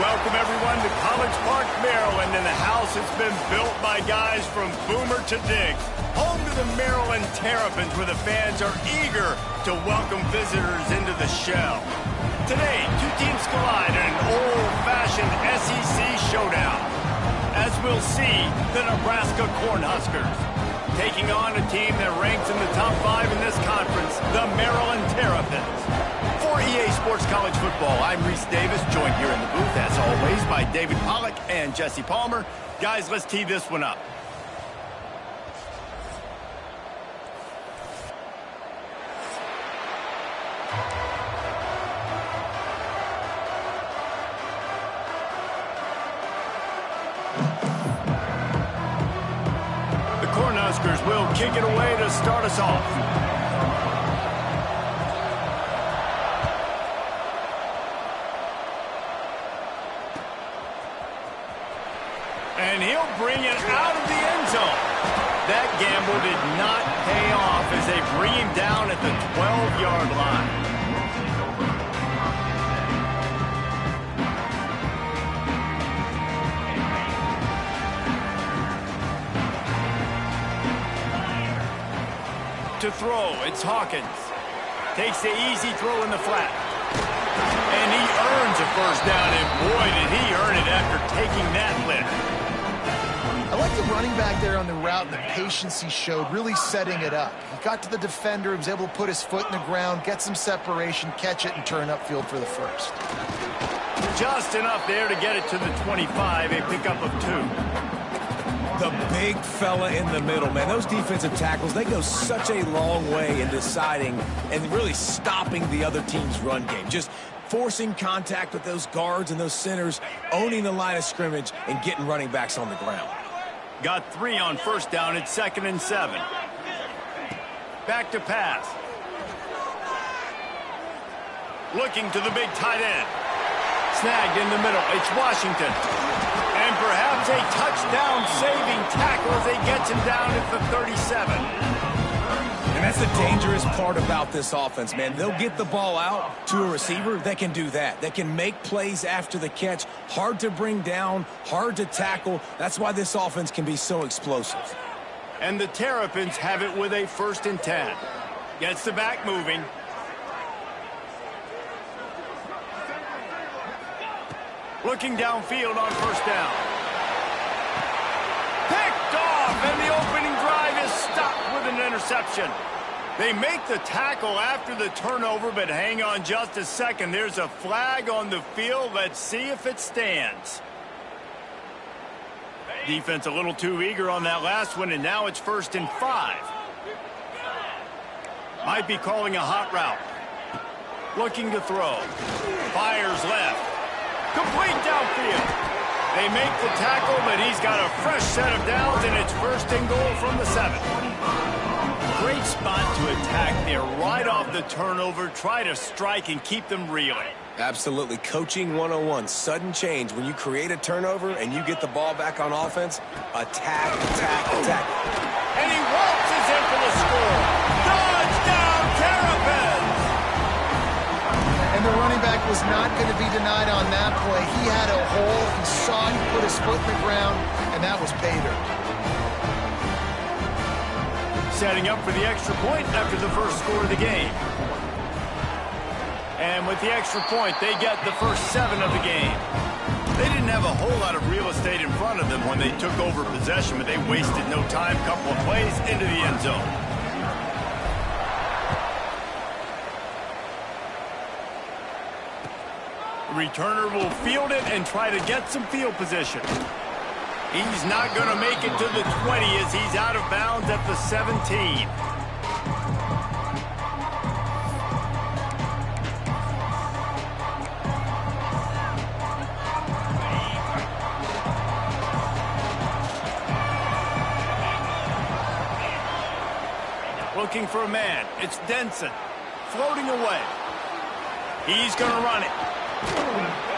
Welcome, everyone, to College Park, Maryland, and the house has been built by guys from Boomer to Diggs. Home to the Maryland Terrapins, where the fans are eager to welcome visitors into the shell. Today, two teams collide in an old-fashioned SEC showdown. As we'll see, the Nebraska Cornhuskers taking on a team that ranks in the top 5 in this conference, the Maryland Terrapins. For EA Sports College Football, I'm Reese Davis, joined here in the booth, as always, by David Pollack and Jesse Palmer. Guys, let's tee this one up. The Cornhuskers will kick it away to start us off. And he'll bring it out of the end zone. That gamble did not pay off as they bring him down at the 12-yard line. To throw, it's Hawkins. Takes the easy throw in the flat. And he earns a first down, and boy, did he earn it after taking that lift. I like the running back there on the route and the patience he showed, really setting it up. He got to the defender, he was able to put his foot in the ground, get some separation, catch it, and turn upfield for the first. Just enough there to get it to the 25, a pickup of 2. The big fella in the middle, man. Those defensive tackles, they go such a long way in deciding and really stopping the other team's run game. Just forcing contact with those guards and those centers, owning the line of scrimmage, and getting running backs on the ground. Got 3 on first down. It's 2nd and 7. Back to pass. Looking to the big tight end. Snagged in the middle. It's Washington. And perhaps a touchdown-saving tackle as they get him down at the 37. And that's the dangerous part about this offense, man. They'll get the ball out to a receiver that can do that. That can make plays after the catch. Hard to bring down, hard to tackle. That's why this offense can be so explosive. And the Terrapins have it with a 1st and 10. Gets the back moving. Looking downfield on first down. Picked off, and the opening drive is stopped with an interception. They make the tackle after the turnover, but hang on just a second. There's a flag on the field. Let's see if it stands. Defense a little too eager on that last one, and now it's 1st and 5. Might be calling a hot route. Looking to throw. Fires left. Complete downfield. They make the tackle, but he's got a fresh set of downs, and it's 1st and goal from the 7. Great spot to attack there right off the turnover. Try to strike and keep them reeling. Absolutely. Coaching 101. Sudden change. When you create a turnover and you get the ball back on offense, attack, attack, attack. And he waltzes in for the score. Touchdown, Terrapins! And the running back was not going to be denied on that play. He had a hole. He saw it. He put his foot in the ground, and that was pay dirt. Setting up for the extra point after the first score of the game. And with the extra point, they get the first 7 of the game. They didn't have a whole lot of real estate in front of them when they took over possession, but they wasted no time. Couple of plays into the end zone. The returner will field it and try to get some field position. He's not going to make it to the 20 as he's out of bounds at the 17. Looking for a man. It's Denson. Floating away. He's going to run it.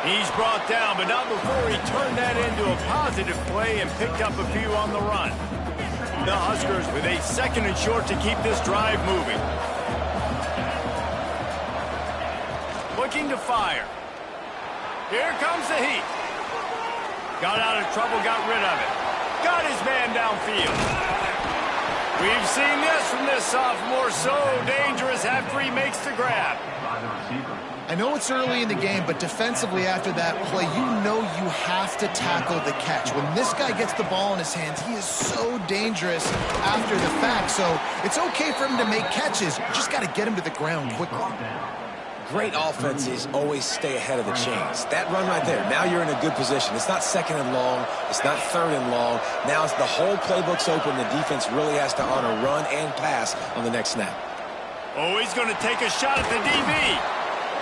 He's brought down, but not before he turned that into a positive play and picked up a few on the run. The Huskers with a 2nd and short to keep this drive moving. Looking to fire. Here comes the heat. Got out of trouble, got rid of it. Got his man downfield. We've seen this from this sophomore, so dangerous after he makes the grab. I know it's early in the game, but defensively after that play, you know you have to tackle the catch. When this guy gets the ball in his hands, he is so dangerous after the fact. So it's okay for him to make catches. You just got to get him to the ground quickly. Great offenses always stay ahead of the chains. That run right there, now you're in a good position. It's not second and long. It's not third and long. Now it's the whole playbook's open. The defense really has to honor run and pass on the next snap. Oh, he's going to take a shot at the DB.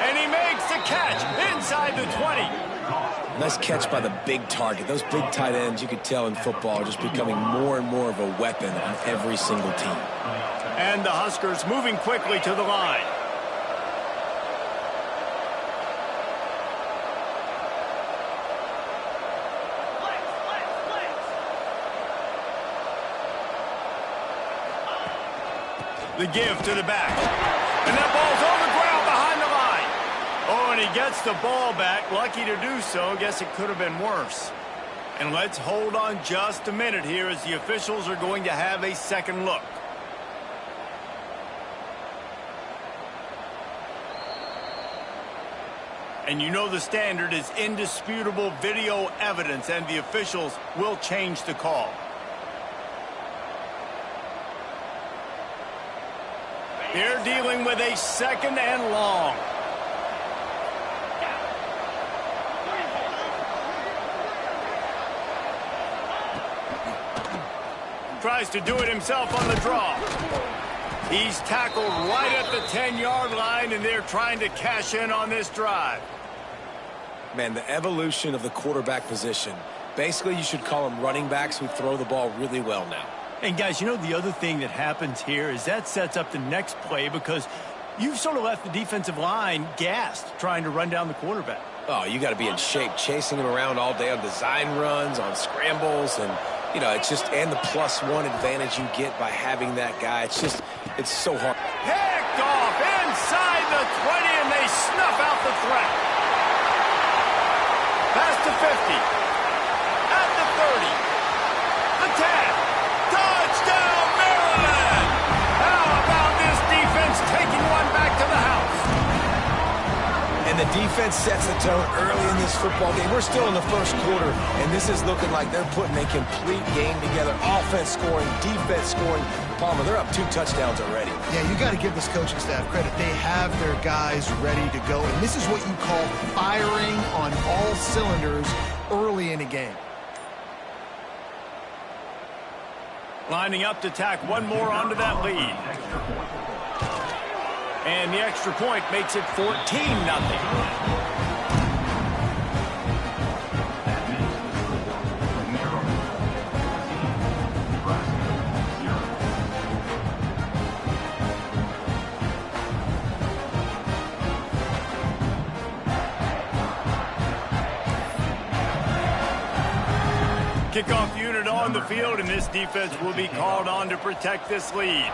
And he makes the catch inside the 20. Nice catch by the big target. Those big tight ends, you could tell in football, are just becoming more and more of a weapon on every single team. And the Huskers moving quickly to the line. The give to the back. And that ball's on the ground behind the line. Oh, and he gets the ball back. Lucky to do so. Guess it could have been worse. And let's hold on just a minute here as the officials are going to have a second look. And you know the standard is indisputable video evidence, and the officials will change the call. They're dealing with a second and long. Tries to do it himself on the draw. He's tackled right at the 10-yard line, and they're trying to cash in on this drive. Man, the evolution of the quarterback position. Basically, you should call them running backs who throw the ball really well now. And, guys, you know the other thing that happens here is that sets up the next play because you've sort of left the defensive line gassed trying to run down the quarterback. Oh, you got to be in shape, chasing him around all day on design runs, on scrambles, and, you know, it's just, and the +1 advantage you get by having that guy. It's just, it's so hard. Picked off inside the 20, and they snuff out the threat. Past the 50. At the 30. The 10. Touchdown, Maryland! How about this defense taking one back to the house? And the defense sets the tone early in this football game. We're still in the first quarter, and this is looking like they're putting a complete game together. Offense scoring, defense scoring. Palmer, they're up 2 touchdowns already. Yeah, you got to give this coaching staff credit. They have their guys ready to go, and this is what you call firing on all cylinders early in a game. Lining up to tack one more onto that lead. And the extra point makes it 14-0. Kickoff unit on the field, and this defense will be called on to protect this lead.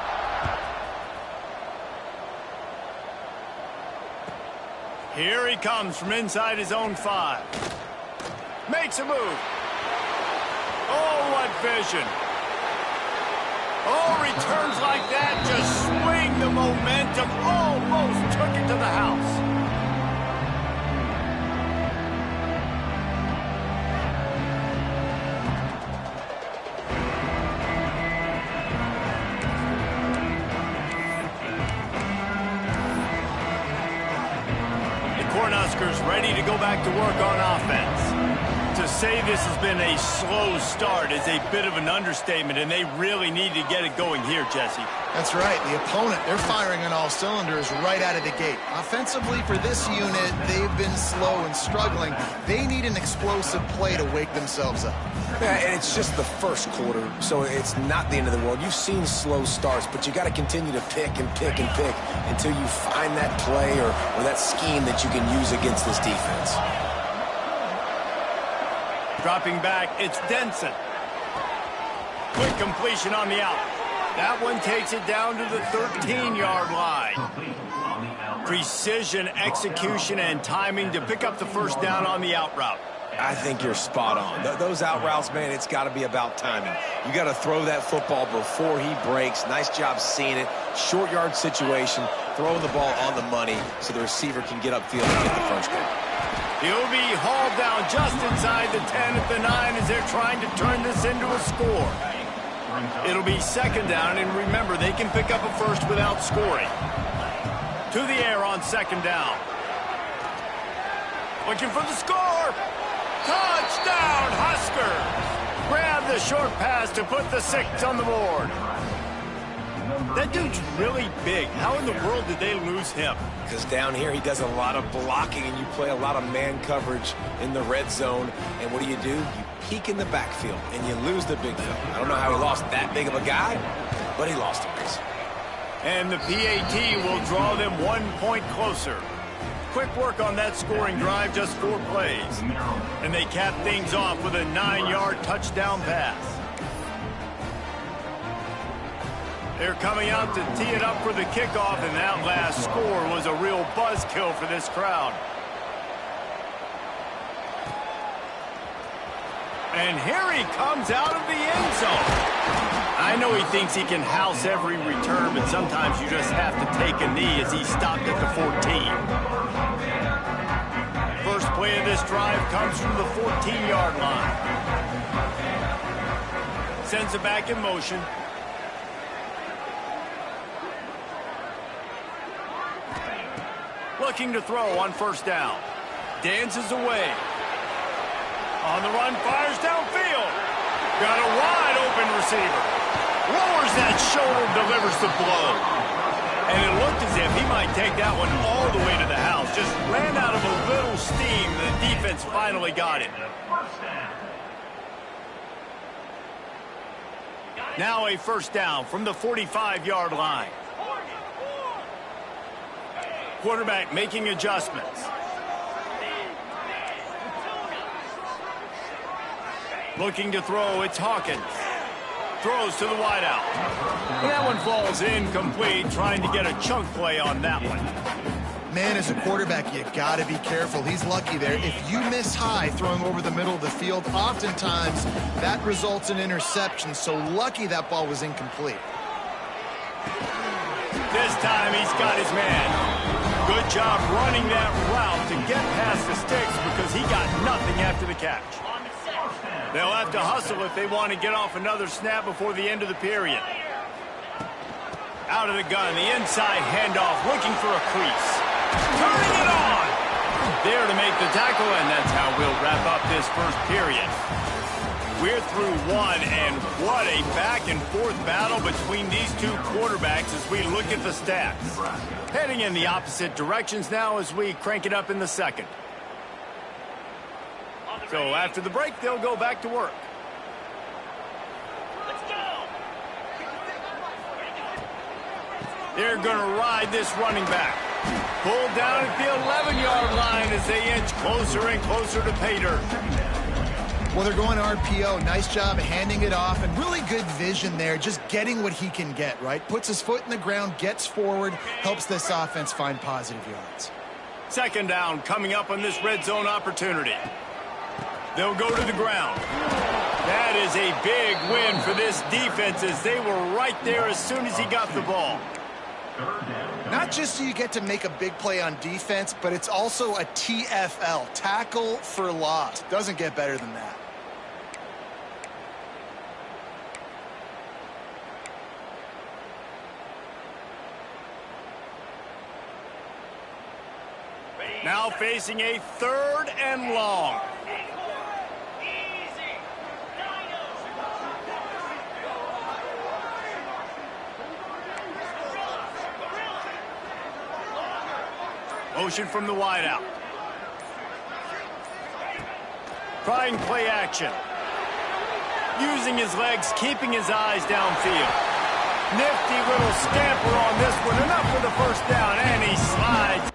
Here he comes from inside his own 5. Makes a move. Oh, what vision. Oh, returns like that just swing the momentum. Almost took it to the house. Cornhuskers ready to go back to work on offense. To say this has been a slow start is a bit of an understatement, and they really need to get it going here, Jesse. That's right. The opponent, they're firing on all cylinders right out of the gate. Offensively for this unit, they've been slow and struggling. They need an explosive play to wake themselves up. Yeah, and it's just the first quarter, so it's not the end of the world. You've seen slow starts, but you got to continue to pick and pick and pick until you find that play or that scheme that you can use against this defense. Dropping back, it's Denson. Quick completion on the out. That one takes it down to the 13-yard line. Precision, execution, and timing to pick up the first down on the out route. I think you're spot on. Those out routes, man, it's got to be about timing. You got to throw that football before he breaks. Nice job seeing it. Short yard situation, throwing the ball on the money so the receiver can get upfield and get the first down. He'll be hauled down just inside the 10 at the 9 as they're trying to turn this into a score. It'll be second down, and remember, they can pick up a first without scoring. To the air on second down. Looking for the score. Touchdown, Huskers! Grab the short pass to put the 6 on the board. That dude's really big. How in the world did they lose him? Because down here he does a lot of blocking, and you play a lot of man coverage in the red zone. And what do? You peek in the backfield, and you lose the big fella. I don't know how he lost that big of a guy, but he lost him. And the PAT will draw them 1 point closer. Quick work on that scoring drive, just 4 plays. And they cap things off with a 9-yard touchdown pass. They're coming out to tee it up for the kickoff, and that last score was a real buzzkill for this crowd. And here he comes out of the end zone. I know he thinks he can house every return, but sometimes you just have to take a knee as he stopped at the 14. First play of this drive comes from the 14-yard line. Sends it back in motion. Looking to throw on first down. Dances away. On the run, fires downfield. Got a wide open receiver. Lowers that shoulder, delivers the blow. And it looked as if he might take that one all the way to the house. Just ran out of a little steam. The defense finally got it. Now a first down from the 45-yard line. Quarterback making adjustments. Looking to throw, it's Hawkins. Throws to the wideout. That one falls incomplete, trying to get a chunk play on that one. Man, as a quarterback, you got to be careful. He's lucky there. If you miss high throwing over the middle of the field, oftentimes that results in interception. So lucky that ball was incomplete. This time he's got his man. Good job running that route to get past the sticks because he got nothing after the catch. They'll have to hustle if they want to get off another snap before the end of the period. Out of the gun, the inside handoff, looking for a crease. Turning it on! There to make the tackle, and that's how we'll wrap up this first period. We're through one, and what a back-and-forth battle between these two quarterbacks as we look at the stats. Heading in the opposite directions now as we crank it up in the second. So after the break, they'll go back to work. Let's go. They're going to ride this running back. Pulled down at the 11-yard line as they inch closer and closer to pay dirt. Well, they're going RPO. Nice job handing it off, and really good vision there, just getting what he can get, right? Puts his foot in the ground, gets forward, helps this offense find positive yards. Second down coming up on this red zone opportunity. They'll go to the ground. That is a big win for this defense as they were right there as soon as he got the ball. Not just do you get to make a big play on defense, but it's also a TFL, tackle for loss. Doesn't get better than that. Now facing a third and long. Motion from the wideout. Trying play action. Using his legs, keeping his eyes downfield. Nifty little scamper on this one. Enough for the first down, and he slides.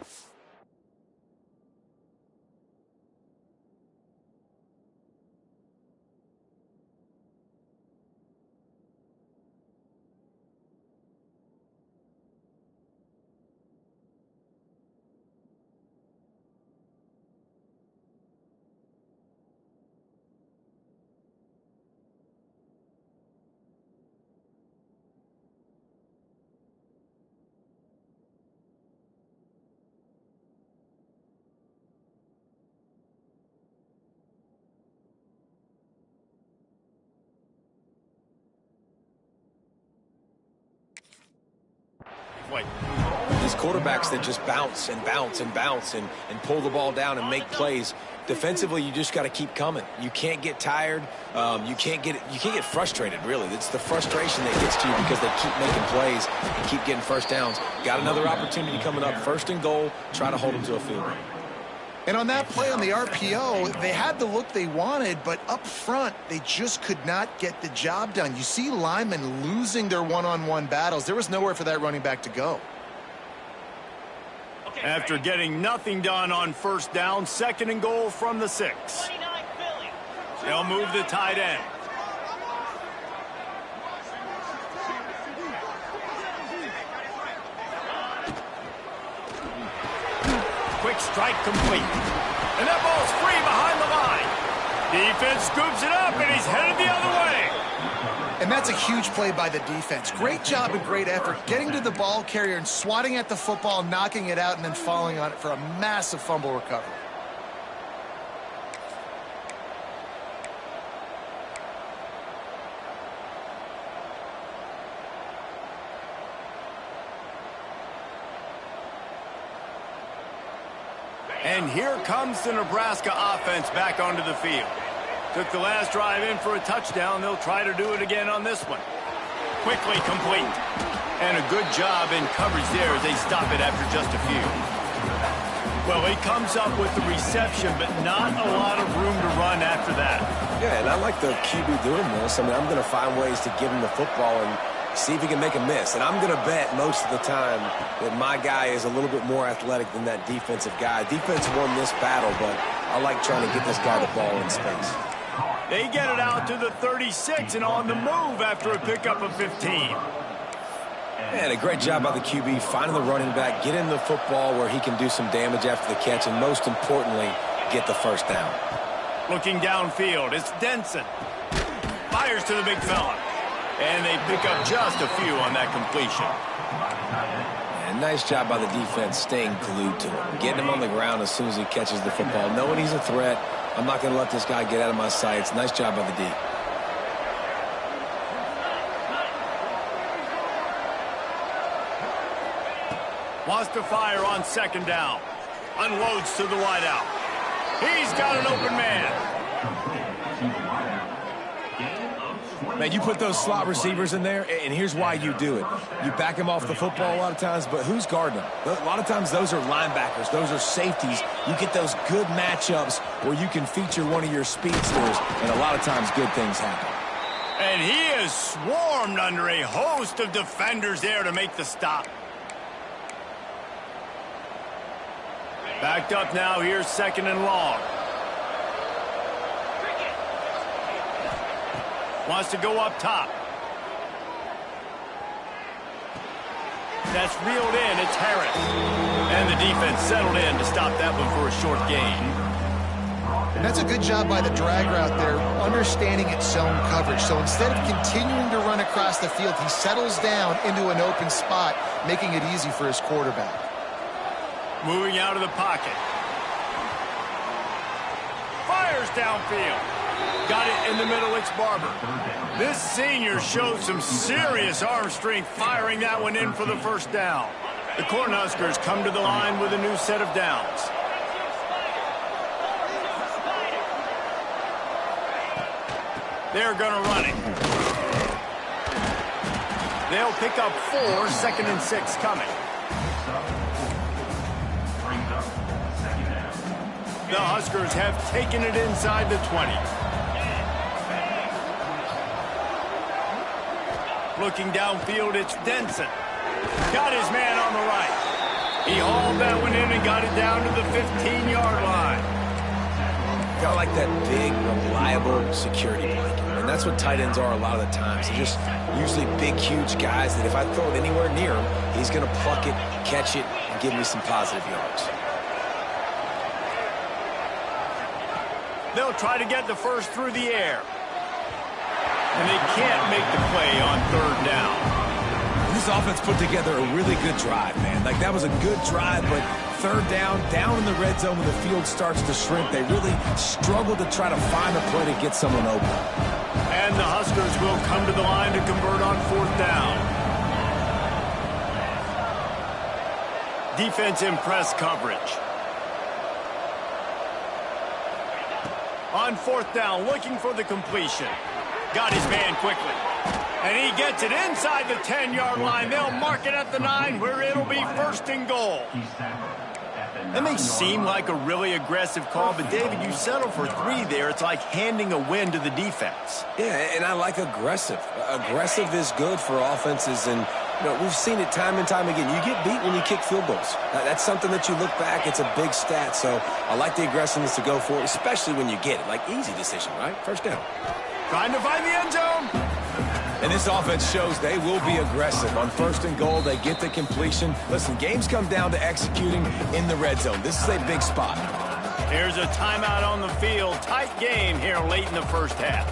quickly. These quarterbacks that just bounce and bounce and bounce and pull the ball down and make plays. Defensively, you just got to keep coming. You can't get tired. You can't get frustrated, really. It's the frustration that gets to you because they keep making plays and keep getting first downs. Got another opportunity coming up. First and goal. Try to hold them to a field goal. And on that play on the RPO, they had the look they wanted, but up front, they just could not get the job done. You see linemen losing their one-on-one battles. There was nowhere for that running back to go. After getting nothing done on first down, second and goal from the 6. They'll move the tight end. Quick strike complete. And that ball's free behind the line. Defense scoops it up, and he's headed the other way. And that's a huge play by the defense. Great job and great effort getting to the ball carrier and swatting at the football, knocking it out, and then falling on it for a massive fumble recovery. And here comes the Nebraska offense back onto the field. Took the last drive in for a touchdown. They'll try to do it again on this one. Quickly complete. And a good job in coverage there as they stop it after just a few. Well, he comes up with the reception, but not a lot of room to run after that. Yeah, and I like the QB doing this. I mean, I'm going to find ways to give him the football and see if he can make a miss. And I'm going to bet most of the time that my guy is a little bit more athletic than that defensive guy. Defense won this battle, but I like trying to get this guy the ball in space. They get it out to the 36 and on the move after a pickup of 15. And a great job by the QB finding the running back, getting the football where he can do some damage after the catch, and most importantly, get the first down. Looking downfield, it's Denson. Fires to the big fella. And they pick up just a few on that completion. And nice job by the defense staying glued to him, getting him on the ground as soon as he catches the football, knowing he's a threat. I'm not going to let this guy get out of my sights. Nice job by the D. Wants to fire on second down. Unloads to the wideout. He's got an open man. Man, you put those slot receivers in there, and here's why you do it. You back them off the football a lot of times, but who's guarding them? A lot of times those are linebackers. Those are safeties. You get those good matchups where you can feature one of your speedsters, and a lot of times good things happen. And he is swarmed under a host of defenders there to make the stop. Backed up now, here's second and long. Wants to go up top. That's reeled in. It's Harris. And the defense settled in to stop that one for a short gain. And that's a good job by the drag route there, understanding its zone coverage. So instead of continuing to run across the field, he settles down into an open spot, making it easy for his quarterback. Moving out of the pocket. Fires downfield. Got it in the middle, it's Barber. This senior showed some serious arm strength firing that one in for the first down. The Cornhuskers come to the line with a new set of downs. They're going to run it. They'll pick up 4, second and 6 coming. The Huskers have taken it inside the 20. Looking downfield, it's Denson. Got his man on the right. He hauled that one in and got it down to the 15-yard line. Got like that big, reliable security blanket. And that's what tight ends are a lot of the times. They're just usually big, huge guys that if I throw it anywhere near him, he's going to pluck it, catch it, and give me some positive yards. They'll try to get the first through the air. And they can't make the play on third down. This offense put together a really good drive, man. Like, that was a good drive, but third down in the red zone when the field starts to shrink, they really struggle to try to find a play to get someone open. And the Huskers will come to the line to convert on fourth down. Defense in press coverage. On 4th down, looking for the completion. Got his man quickly. And he gets it inside the 10-yard line. They'll mark it at the 9, where it'll be 1st and goal. That may seem like a really aggressive call, but David, you settle for 3 there. It's like handing a win to the defense. Yeah, and I like aggressive. Aggressive is good for offenses, and we've seen it time and time again. You get beat when you kick field goals. That's something that you look back, it's a big stat, so I like the aggressiveness to go for it, especially when you get it. Like, easy decision, right? 1st down. Trying to find the end zone. And this offense shows they will be aggressive. On 1st and goal, they get the completion. Listen, games come down to executing in the red zone. This is a big spot. Here's a timeout on the field. Tight game here late in the 1st half.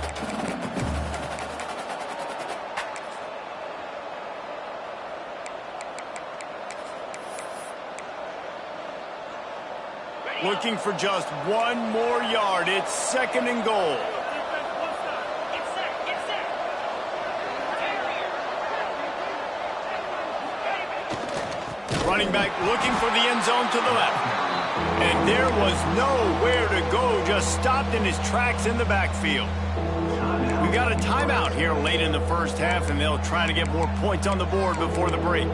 Looking for just 1 more yard. It's 2nd and goal. Running back looking for the end zone to the left. And there was nowhere to go, just stopped in his tracks in the backfield. We've got a timeout here late in the 1st half, and they'll try to get more points on the board before the break.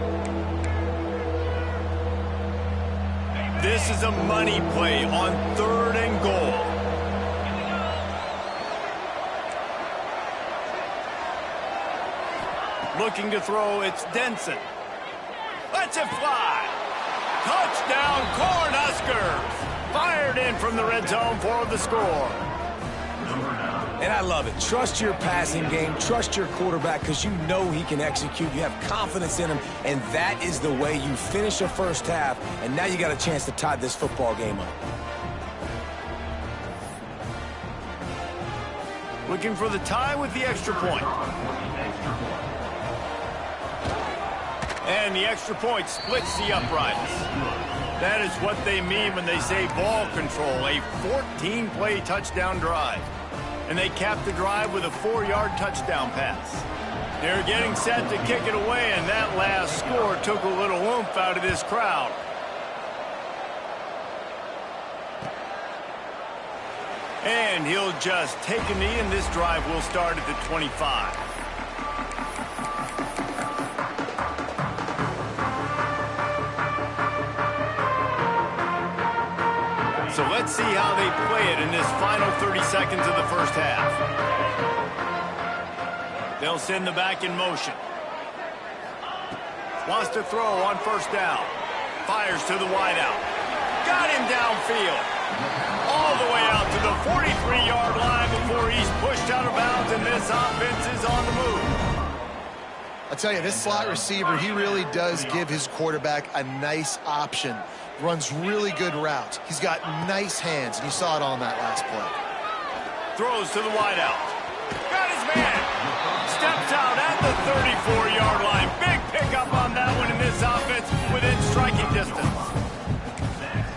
This is a money play on 3rd and goal. Looking to throw, it's Denson. Lets it fly. Touchdown, Cornhuskers. Fired in from the red zone for the score. And I love it. Trust your passing game. Trust your quarterback because you know he can execute. You have confidence in him, and that is the way you finish a 1st half, and now you got a chance to tie this football game up. Looking for the tie with the extra point. And the extra point splits the uprights. That is what they mean when they say ball control, a 14-play touchdown drive. And they cap the drive with a 4-yard touchdown pass. They're getting set to kick it away, and that last score took a little oomph out of this crowd. And he'll just take a knee, and this drive will start at the 25. So let's see how they play it in this final 30 seconds of the 1st half. They'll send the back in motion. Wants to throw on 1st down. Fires to the wideout. Got him downfield. All the way out to the 43-yard line before he's pushed out of bounds, and this offense is on the move. I'll tell you, this slot receiver, he really does give his quarterback a nice option. Runs really good routes. He's got nice hands, and you saw it on that last play. Throws to the wideout. Got his man. Steps out at the 34-yard line. Big pickup on that one in this offense within striking distance.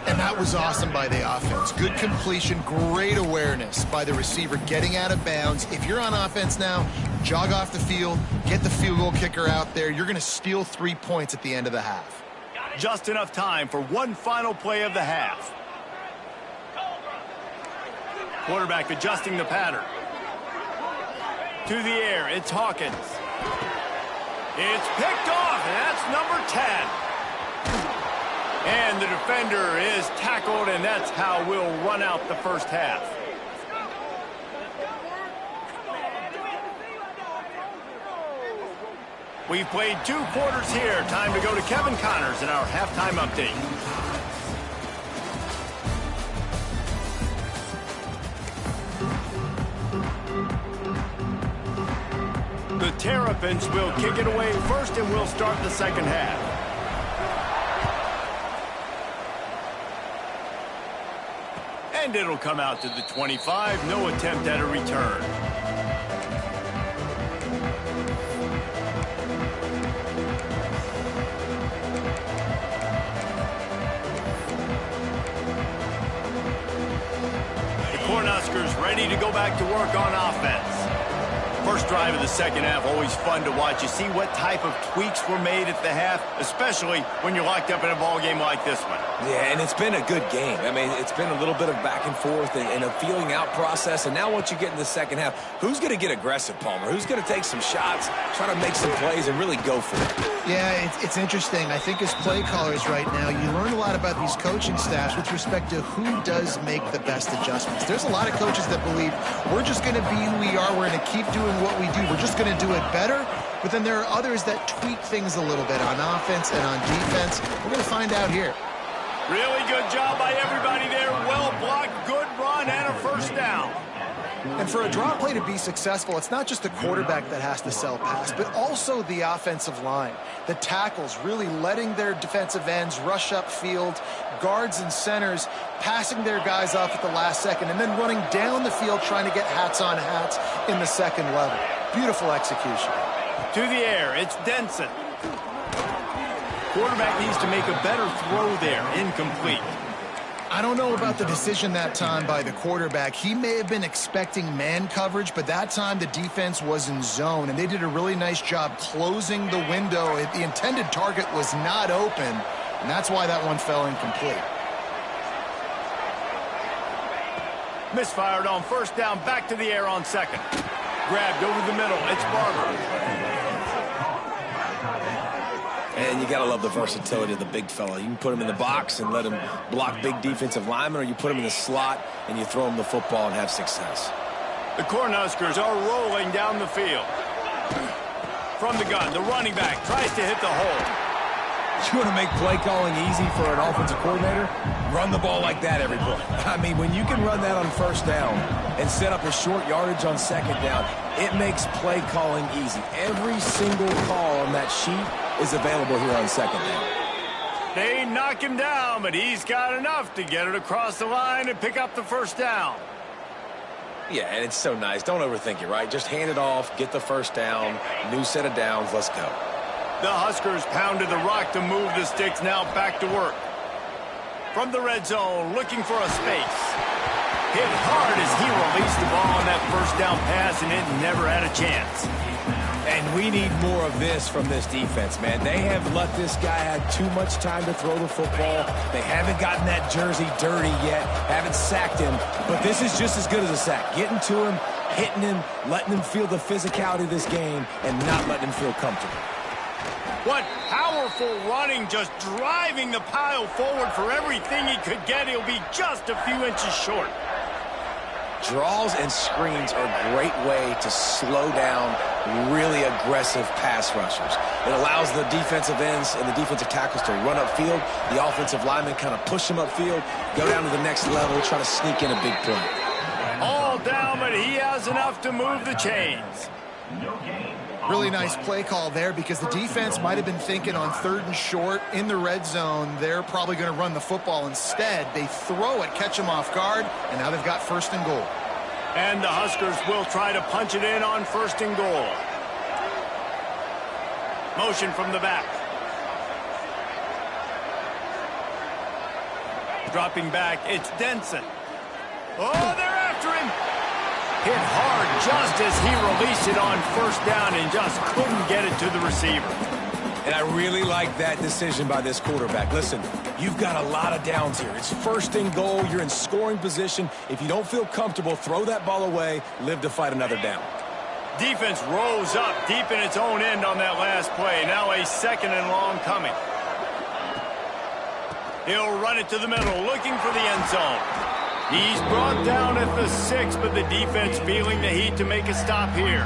And that was awesome by the offense. Good completion, great awareness by the receiver getting out of bounds. If you're on offense now, jog off the field, get the field goal kicker out there. You're going to steal 3 points at the end of the half. Just enough time for one final play of the half. Quarterback adjusting the pattern. To the air, it's Hawkins. It's picked off, and that's number 10. And the defender is tackled, and that's how we'll run out the 1st half. We've played 2 quarters here. Time to go to Kevin Connors in our halftime update. The Terrapins will kick it away first, and we'll start the 2nd half. And it'll come out to the 25. No attempt at a return. Cornhuskers ready to go back to work on offense. First drive of the second half, always fun to watch. You see what type of tweaks were made at the half, especially when you're locked up in a ball game like this one. Yeah, and it's been a good game. I mean, it's been a little bit of back and forth and a feeling out process. And now once you get in the second half, who's going to get aggressive, Palmer? Who's going to take some shots, try to make some plays, and really go for it? Yeah, it's interesting. I think as play callers right now, you learn a lot about these coaching staffs with respect to who does make the best adjustments. There's a lot of coaches that believe we're just going to be who we are. We're going to keep doing what we do. We're just going to do it better. But then there are others that tweak things a little bit on offense and on defense. We're going to find out here. Really good job by everybody there. Well blocked, good run, and a first down. And for a draw play to be successful, it's not just the quarterback that has to sell pass, but also the offensive line. The tackles really letting their defensive ends rush upfield, guards and centers passing their guys off at the last second, and then running down the field trying to get hats on hats in the second level. Beautiful execution. To the air, it's Denson. Quarterback needs to make a better throw there. Incomplete. I don't know about the decision that time by the quarterback. He may have been expecting man coverage, but that time the defense was in zone, and they did a really nice job closing the window. The intended target was not open, and that's why that one fell incomplete. Misfired on first down, back to the air on second. Grabbed over the middle, it's Barber. And you got to love the versatility of the big fella. You can put him in the box and let him block big defensive linemen, or you put him in the slot and you throw him the football and have success. The Cornhuskers are rolling down the field. From the gun, the running back tries to hit the hole. You want to make play calling easy for an offensive coordinator? Run the ball like that every play. I mean, when you can run that on first down and set up a short yardage on second down, it makes play calling easy. Every single call on that sheet is available here on second down. They knock him down, but he's got enough to get it across the line and pick up the first down. Yeah, and it's so nice. Don't overthink it, right? Just hand it off, get the first down, new set of downs, let's go. The Huskers pounded the rock to move the sticks, now back to work. From the red zone, looking for a space. Hit hard as he released the ball on that first down pass, and it never had a chance. And we need more of this from this defense, man. They have let this guy have too much time to throw the football. They haven't gotten that jersey dirty yet, haven't sacked him. But this is just as good as a sack. Getting to him, hitting him, letting him feel the physicality of this game, and not letting him feel comfortable. What powerful running, just driving the pile forward for everything he could get. He'll be just a few inches short. Draws and screens are a great way to slow down really aggressive pass rushers. It allows the defensive ends and the defensive tackles to run upfield. The offensive linemen kind of push them upfield, go down to the next level, try to sneak in a big play. All down, but he has enough to move the chains. Really nice play call there because the defense might have been thinking on third and short in the red zone. They're probably going to run the football. Instead, they throw it, catch them off guard, and now they've got first and goal. And the Huskers will try to punch it in on first and goal. Motion from the back. Dropping back, it's Denson. Oh, they're after him. Hit hard just as he released it on first down and just couldn't get it to the receiver. And I really like that decision by this quarterback. Listen, you've got a lot of downs here. It's first and goal. You're in scoring position. If you don't feel comfortable, throw that ball away. Live to fight another down. Defense rose up deep in its own end on that last play. Now a second and long coming. He'll run it to the middle, looking for the end zone. He's brought down at the 6, but the defense feeling the heat to make a stop here.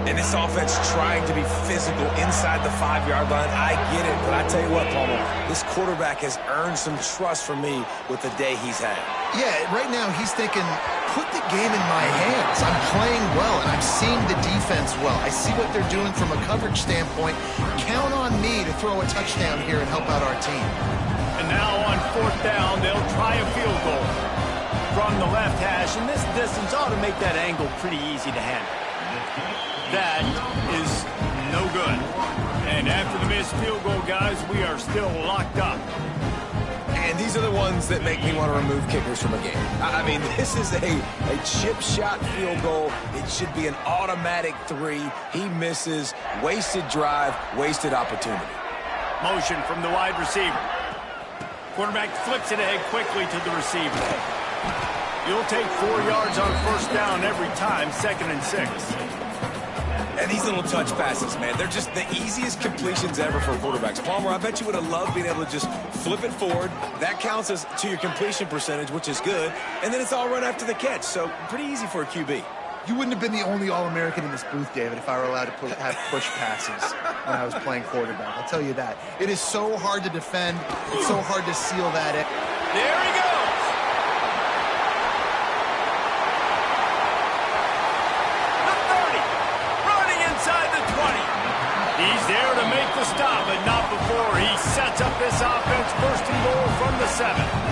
And this offense trying to be physical inside the 5-yard line. I get it, but I tell you what, Palmer, this quarterback has earned some trust from me with the day he's had. Yeah, right now he's thinking, put the game in my hands. I'm playing well, and I'm seeing the defense well. I see what they're doing from a coverage standpoint. Count on me to throw a touchdown here and help out our team. And now on fourth down, they'll try a field goal. From the left hash, and this distance ought to make that angle pretty easy to handle. That is no good. And after the missed field goal, guys, we are still locked up. And these are the ones that make me want to remove kickers from a game. I mean, this is a chip shot field goal. It should be an automatic 3. He misses. Wasted drive, wasted opportunity. Motion from the wide receiver. Quarterback flips it ahead quickly to the receiver. You'll take 4 yards on first down every time, 2nd and 6. And these little touch passes, man, they're just the easiest completions ever for quarterbacks. Palmer, I bet you would have loved being able to just flip it forward. That counts as to your completion percentage, which is good. And then it's all run after the catch, so pretty easy for a QB. You wouldn't have been the only All-American in this booth, David, if I were allowed to have push passes when I was playing quarterback. I'll tell you that. It is so hard to defend. It's so hard to seal that in. There he goes. He's there to make the stop, but not before he sets up this offense. 1st and goal from the 7.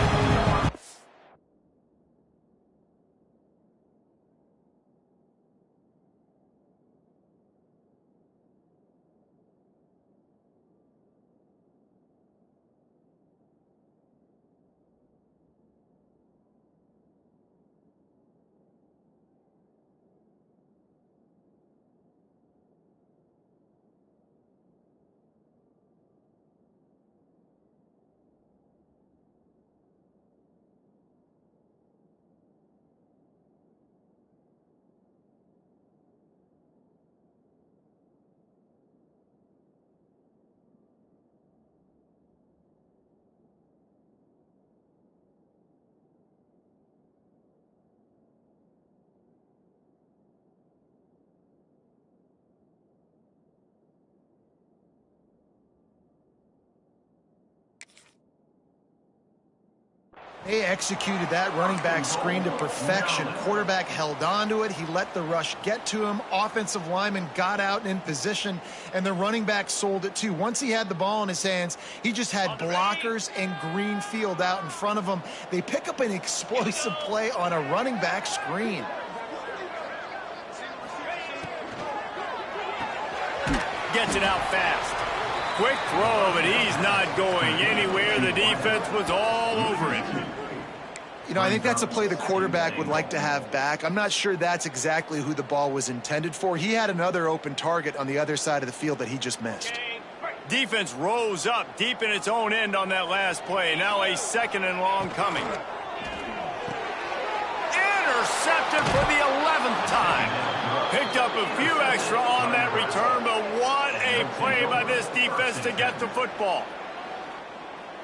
They executed that running back screen to perfection. Quarterback held on to it. He let the rush get to him. Offensive lineman got out and in position, and the running back sold it too. Once he had the ball in his hands, he just had blockers and green field out in front of him. They pick up an explosive play on a running back screen. Gets it out fast. Quick throw, but he's not going anywhere. The defense was all over him. You know, I think that's a play the quarterback would like to have back. I'm not sure that's exactly who the ball was intended for. He had another open target on the other side of the field that he just missed. Defense rose up deep in its own end on that last play. Now a 2nd and long coming. Intercepted for the 11th time. Picked up a few extra on that return, but what a play by this defense to get the football.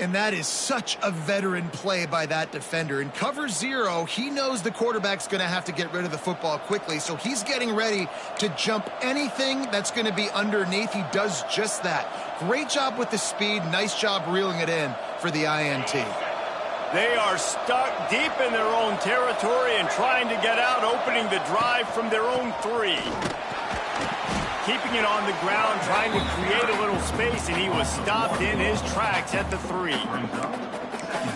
And that is such a veteran play by that defender. In cover 0, he knows the quarterback's going to have to get rid of the football quickly, so he's getting ready to jump anything that's going to be underneath. He does just that. Great job with the speed. Nice job reeling it in for the INT. They are stuck deep in their own territory and trying to get out, opening the drive from their own 3. Keeping it on the ground, trying to create a little space, and he was stopped in his tracks at the 3.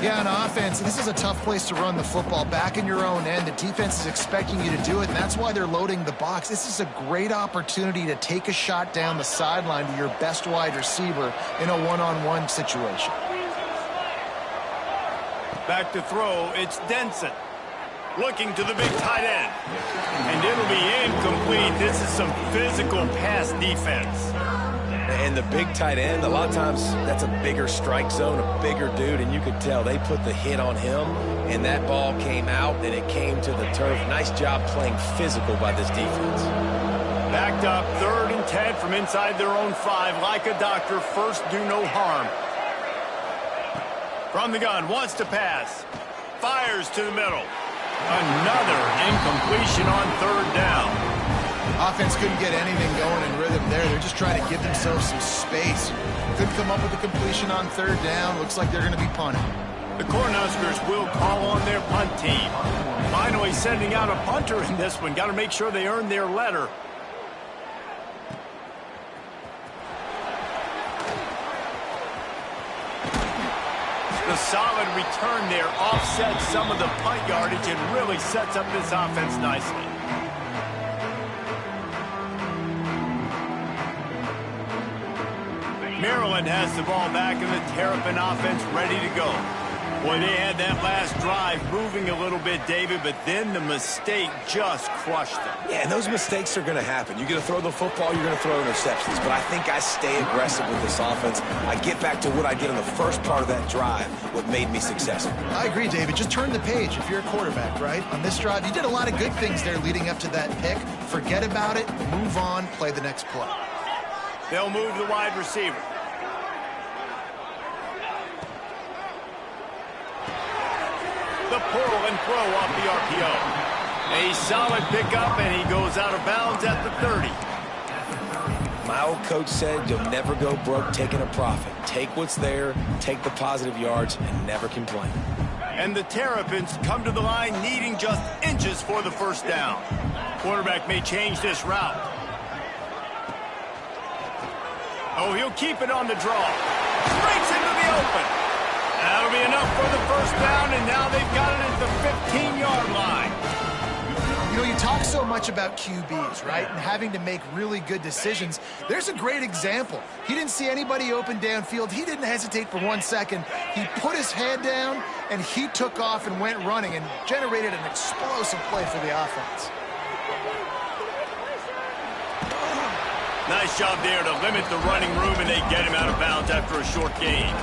Yeah, on offense, this is a tough place to run the football. Back in your own end, the defense is expecting you to do it, and that's why they're loading the box. This is a great opportunity to take a shot down the sideline to your best wide receiver in a one-on-one situation. Back to throw, it's Denson. Looking to the big tight end. And it'll be incomplete. This is some physical pass defense. And the big tight end, a lot of times that's a bigger strike zone, a bigger dude, and you could tell they put the hit on him, and that ball came out, and it came to the turf. Nice job playing physical by this defense. Backed up, 3rd and 10 from inside their own 5. Like a doctor, first do no harm. From the gun, wants to pass. Fires to the middle. Another incompletion on 3rd down. Offense couldn't get anything going in rhythm there. They're just trying to give themselves some space. Couldn't come up with a completion on 3rd down. Looks like they're going to be punting. The Cornhuskers will call on their punt team. Finally sending out a punter in this one. Got to make sure they earn their letter. The solid return there offsets some of the punt yardage and really sets up this offense nicely. Maryland has the ball back and the Terrapin offense ready to go. Boy, they had that last drive moving a little bit, David, but then the mistake just crushed them. Yeah, and those mistakes are going to happen. You're going to throw the football, you're going to throw interceptions. But I think I stay aggressive with this offense. I get back to what I did in the first part of that drive, what made me successful. I agree, David. Just turn the page if you're a quarterback, right? On this drive, you did a lot of good things there leading up to that pick. Forget about it, move on, play the next play. They'll move the wide receiver. The pull and throw off the RPO. A solid pickup, and he goes out of bounds at the 30. My old coach said you'll never go broke taking a profit. Take what's there, take the positive yards, and never complain. And the Terrapins come to the line needing just inches for the first down. Quarterback may change this route. Oh, he'll keep it on the draw. Straight into the open. That'll be enough for the first down, and now they've got it at the 15-yard line. You know, you talk so much about QBs, right, and having to make really good decisions. There's a great example. He didn't see anybody open downfield. He didn't hesitate for 1 second. He put his head down, and he took off and went running and generated an explosive play for the offense. Nice job there to limit the running room, and they get him out of bounds after a short gain.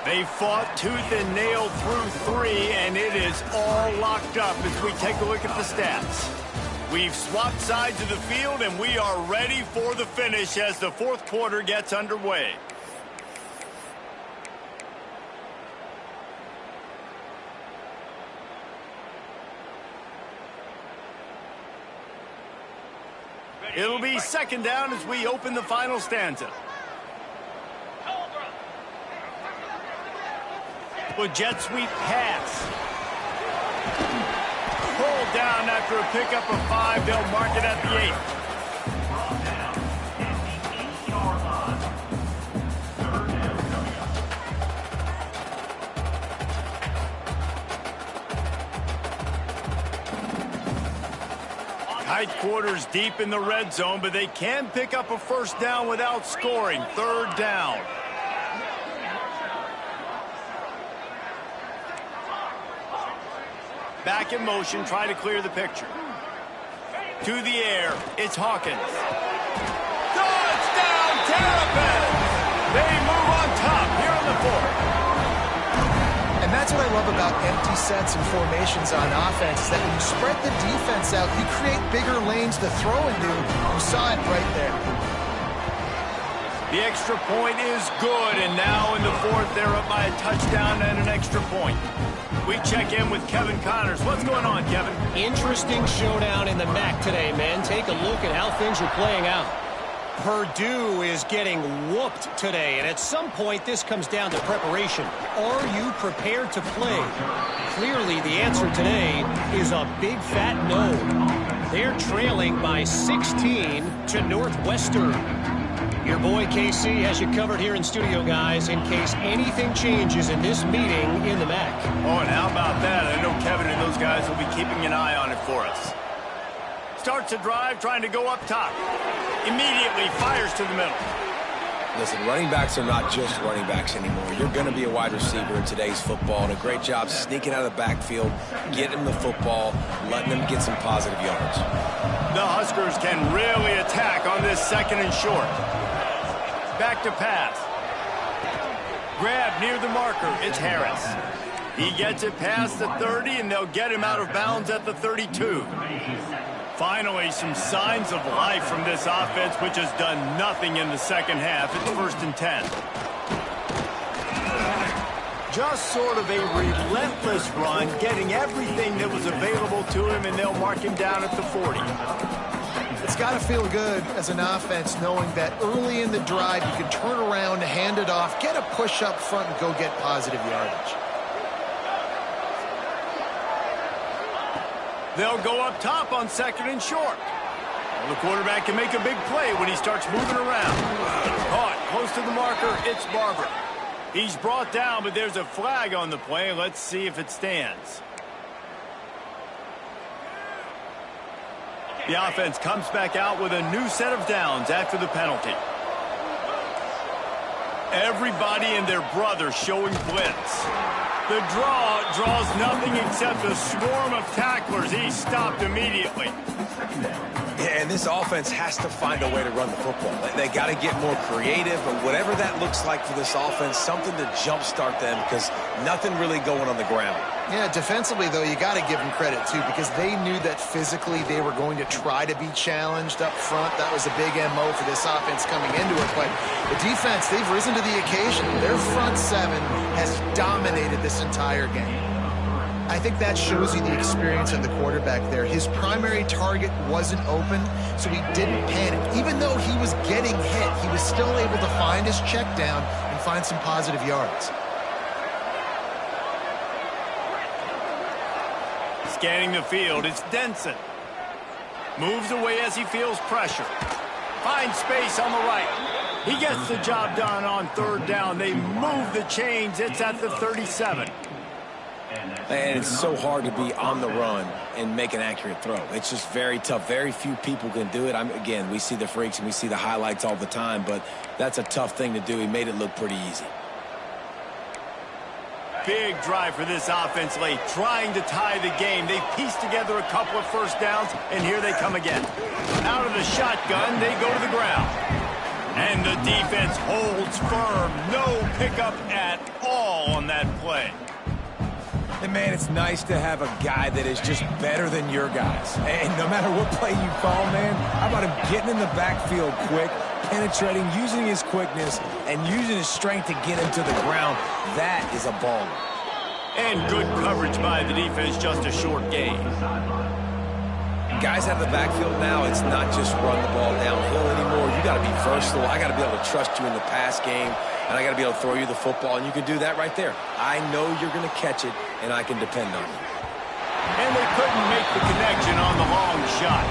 They fought tooth and nail through 3, and it is all locked up as we take a look at the stats. We've swapped sides of the field, and we are ready for the finish as the fourth quarter gets underway. It'll be second down as we open the final stanza. With jet sweep pass. Pulled down after a pickup of 5. They'll mark it at the 8. Tight quarters deep in the red zone, but they can pick up a first down without scoring. Third down. Back in motion, try to clear the picture. To the air, it's Hawkins. Touchdown, Terrapins! They move on top here on the fourth. And that's what I love about empty sets and formations on offense, is that when you spread the defense out, you create bigger lanes to throw into. You saw it right there. The extra point is good, and now in the fourth, they're up by a touchdown and an extra point. We check in with Kevin Connors. What's going on, Kevin? Interesting showdown in the MAC today, man. Take a look at how things are playing out. Purdue is getting whooped today, and at some point this comes down to preparation. Are you prepared to play? Clearly the answer today is a big fat no. They're trailing by 16 to Northwestern. Your boy KC has you covered here in studio, guys, in case anything changes in this meeting in the MAC. Oh, and how about that? I know Kevin and those guys will be keeping an eye on it for us. Starts a drive, trying to go up top. Immediately fires to the middle. Listen, running backs are not just running backs anymore. You're going to be a wide receiver in today's football, and a great job sneaking out of the backfield, getting the football, letting them get some positive yards. The Huskers can really attack on this second and short. Back to pass. Grab near the marker. It's Harris. He gets it past the 30, and they'll get him out of bounds at the 32. Finally, some signs of life from this offense, which has done nothing in the second half. It's 1st and 10. Just sort of a relentless run, getting everything that was available to him, and they'll mark him down at the 40. It's got to feel good as an offense knowing that early in the drive you can turn around, hand it off, get a push up front, and go get positive yardage. They'll go up top on 2nd and short. Well, the quarterback can make a big play when he starts moving around. Caught close to the marker. It's Barber. He's brought down, but there's a flag on the play. Let's see if it stands. The offense comes back out with a new set of downs after the penalty. Everybody and their brother showing blitz. The draw draws nothing except a swarm of tacklers. He's stopped immediately. Yeah, and this offense has to find a way to run the football. They got to get more creative, or whatever that looks like for this offense, something to jumpstart them, because nothing really going on the ground. Yeah, defensively, though, you got to give them credit, too, because they knew that physically they were going to try to be challenged up front. That was a big MO for this offense coming into it. But the defense, they've risen to the occasion. Their front seven has dominated this entire game. I think that shows you the experience of the quarterback there. His primary target wasn't open, so he didn't panic. Even though he was getting hit, he was still able to find his check down and find some positive yards. Scanning the field, it's Denson. Moves away as he feels pressure. Finds space on the right. He gets the job done on third down. They move the chains. It's at the 37. And it's so hard to be on the run and make an accurate throw. It's just very tough. Very few people can do it. Again, we see the freaks and we see the highlights all the time, but that's a tough thing to do. He made it look pretty easy. Big drive for this offense late, trying to tie the game. They pieced together a couple of first downs, and here they come again. Out of the shotgun, they go to the ground. And the defense holds firm. No pickup at all on that play. And, man, it's nice to have a guy that is just better than your guys. And no matter what play you call, man, how about him getting in the backfield quick, penetrating, using his quickness, and using his strength to get him to the ground. That is a baller. And good coverage by the defense, just a short gain. Guys out of the backfield now, it's not just run the ball downhill anymore. You got to be versatile. I got to be able to trust you in the pass game, and I got to be able to throw you the football, and you can do that right there. I know you're going to catch it, and I can depend on you. And they couldn't make the connection on the long shot.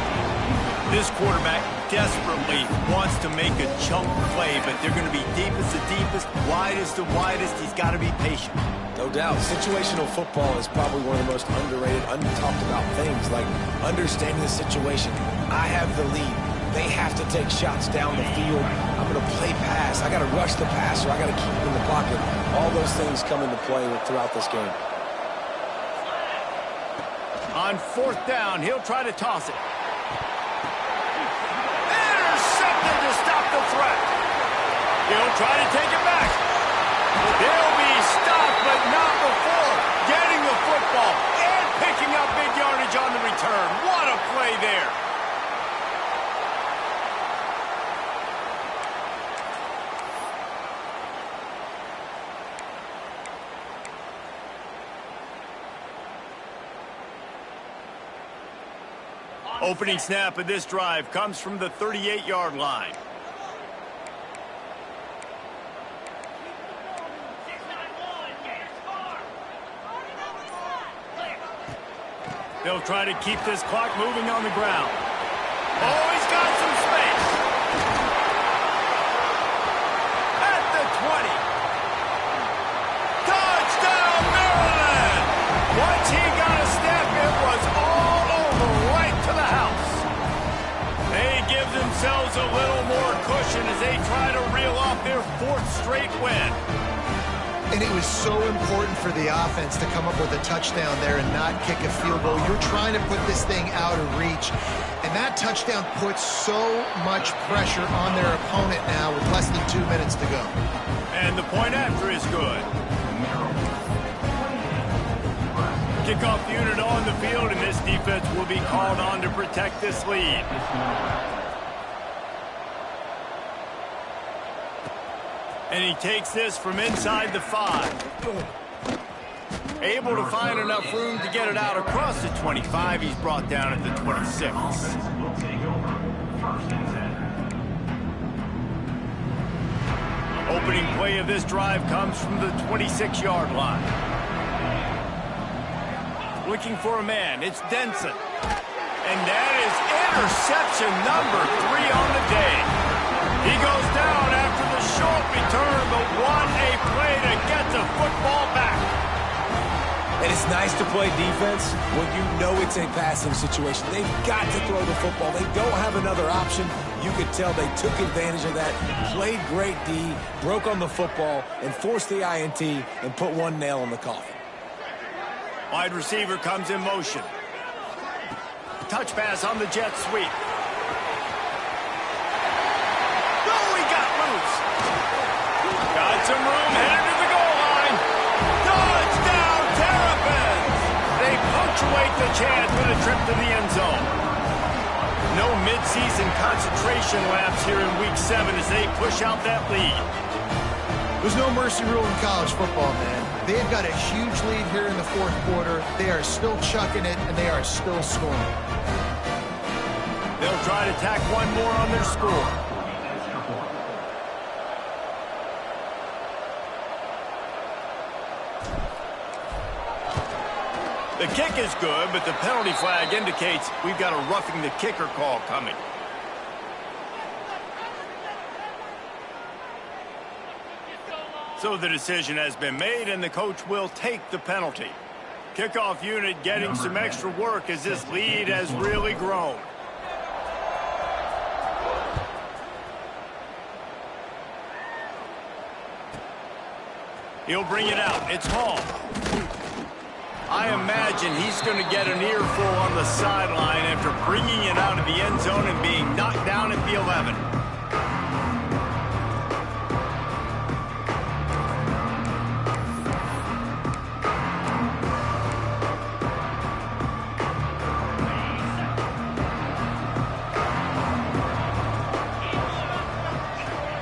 This quarterback desperately wants to make a chunk play, but they're going to be deepest to deepest, widest to widest. He's got to be patient. No doubt. Situational football is probably one of the most underrated, untalked about things, like understanding the situation. I have the lead. They have to take shots down the field. I'm going to play pass. I got to rush the passer. I got to keep him in the pocket. All those things come into play throughout this game. On fourth down, he'll try to toss it. Intercepted to stop the threat. He'll try to take it back. They'll be stopped, but not before getting the football and picking up big yardage on the return. What a play there. Opening snap of this drive comes from the 38-yard line. They'll try to keep this clock moving on the ground. Oh, he's got some space. At the 20. Touchdown, Maryland! Once he got a step, it was all over right to the house. They give themselves a little more cushion as they try to reel off their fourth straight win. And it was so important for the offense to come up with a touchdown there and not kick a field goal. You're trying to put this thing out of reach. And that touchdown puts so much pressure on their opponent now with less than 2 minutes to go. And the point after is good. Kickoff unit on the field, and this defense will be called on to protect this lead. And he takes this from inside the 5. Able to find enough room to get it out across the 25. He's brought down at the 26. Opening play of this drive comes from the 26-yard line. Looking for a man. It's Denson. And that is interception number 3 on the day. He goes down after the short return, but what a play to get the football back. And it's nice to play defense when you know it's a passing situation. They've got to throw the football. They don't have another option. You could tell they took advantage of that, played great D, broke on the football, and forced the INT and put one nail in the coffin. Wide receiver comes in motion. Touch pass on the jet sweep. Oh, he got loose. Got some room, headed to the goal line. Touchdown, Terrapins! They punctuate the chance with a trip to the end zone. No midseason concentration laps here in Week 7 as they push out that lead. There's no mercy rule in college football, man. They've got a huge lead here in the fourth quarter. They are still chucking it, and they are still scoring. They'll try to tack one more on their score. The kick is good, but the penalty flag indicates we've got a roughing the kicker call coming. So the decision has been made, and the coach will take the penalty. Kickoff unit getting some extra work as this lead has really grown. He'll bring it out. It's Hall. I imagine he's going to get an earful on the sideline after bringing it out of the end zone and being knocked down at the 11.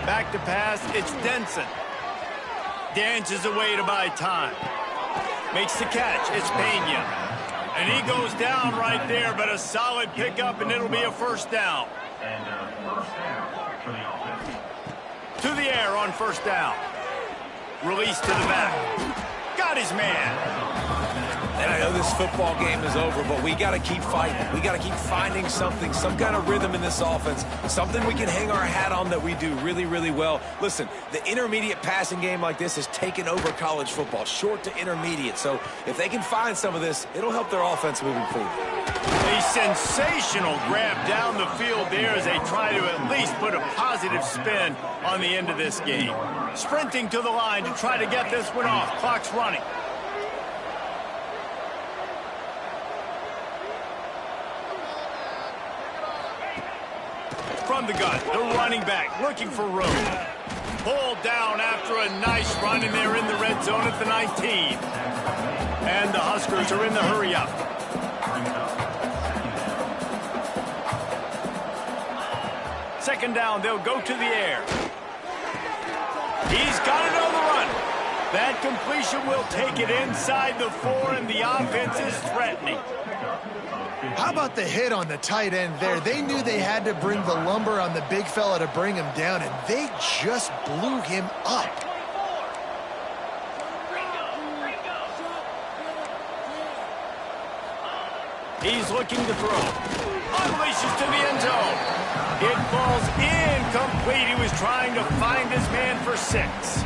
Back to pass, it's Denson. Dances away to buy time. Makes the catch, it's Pena. And he goes down right there, but a solid pickup, and it'll be a first down. To the air on first down. Release to the back. Got his man. And I know this football game is over, but we got to keep fighting. We got to keep finding something, some kind of rhythm in this offense, something we can hang our hat on that we do really, really well. Listen, the intermediate passing game like this has taken over college football, short to intermediate. So if they can find some of this, it'll help their offense moving forward. A sensational grab down the field there as they try to at least put a positive spin on the end of this game. Sprinting to the line to try to get this one off. Clock's running. From the gun, the running back looking for room. Pulled down after a nice run, and they're in the red zone at the 19. And the Huskers are in the hurry-up. Second down, they'll go to the air. He's got it on the run. That completion will take it inside the 4, and the offense is threatening. How about the hit on the tight end there? They knew they had to bring the lumber on the big fella to bring him down, and they just blew him up. He's looking to throw. Unleashes to the end zone. It falls incomplete. He was trying to find his man for 6.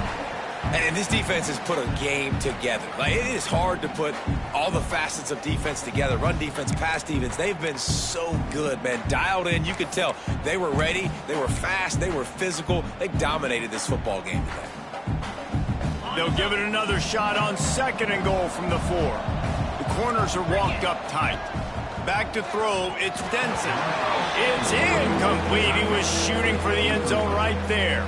And this defense has put a game together. Like, it is hard to put all the facets of defense together. Run defense, pass defense. They've been so good, man. Dialed in. You could tell they were ready. They were fast. They were physical. They dominated this football game today. They'll give it another shot on 2nd and goal from the 4. The corners are walked up tight. Back to throw. It's Denson. It's incomplete. He was shooting for the end zone right there.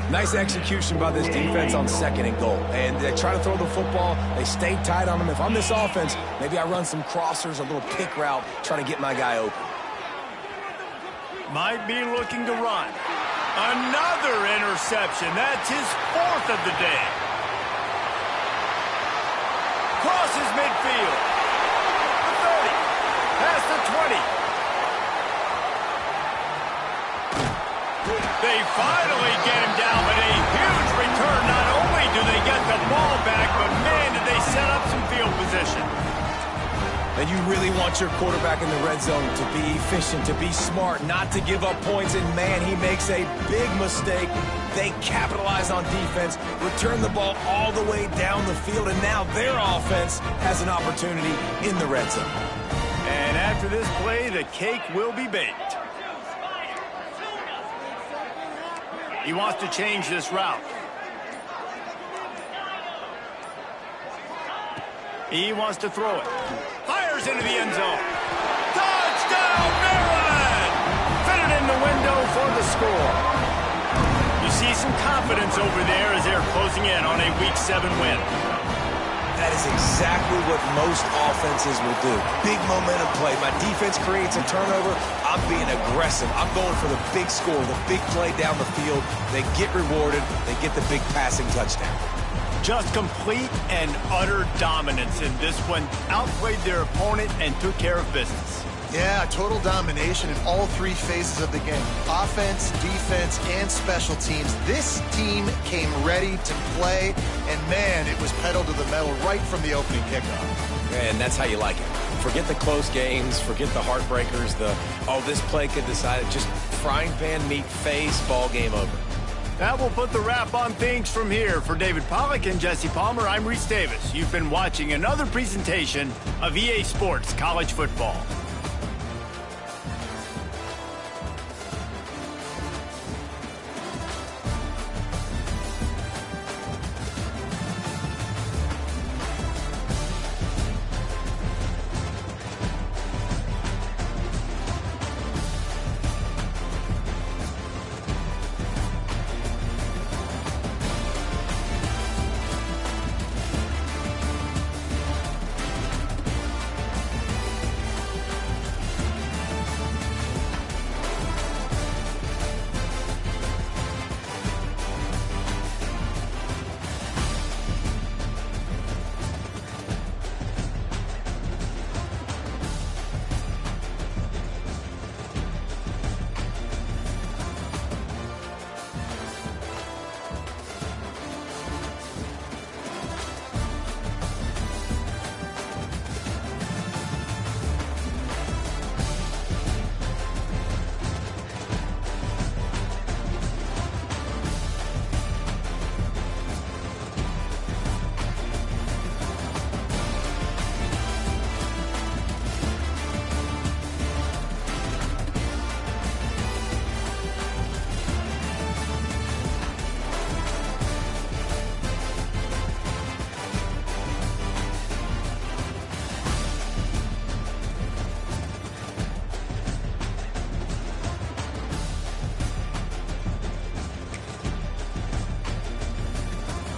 Nice execution by this defense on 2nd and goal. And they try to throw the football. They stay tight on them. If I'm this offense, maybe I run some crossers, a little pick route, try to get my guy open. Might be looking to run. Another interception. That's his 4th of the day. Crosses midfield. The 30. Past the 20. They finally get him down, but a huge return. Not only do they get the ball back, but man, did they set up some field position. And you really want your quarterback in the red zone to be efficient, to be smart, not to give up points. And, man, he makes a big mistake. They capitalize on defense, return the ball all the way down the field, and now their offense has an opportunity in the red zone. And after this play, the cake will be baked. He wants to change this route. He wants to throw it. Fires into the end zone. Touchdown, Maryland! Fitted in the window for the score. You see some confidence over there as they're closing in on a Week 7 win. That is exactly what most offenses will do. Big momentum play. My defense creates a turnover. I'm being aggressive. I'm going for the big score, the big play down the field. They get rewarded. They get the big passing touchdown. Just complete and utter dominance in this one. Outplayed their opponent and took care of business. Yeah, total domination in all three phases of the game. Offense, defense, and special teams. This team came ready to play, and, man, it was pedal to the metal right from the opening kickoff. And that's how you like it. Forget the close games. Forget the heartbreakers. This play could decide it. Just frying pan meet face, ball game over. That will put the wrap on things from here. For David Pollack and Jesse Palmer, I'm Reese Davis. You've been watching another presentation of EA Sports College Football.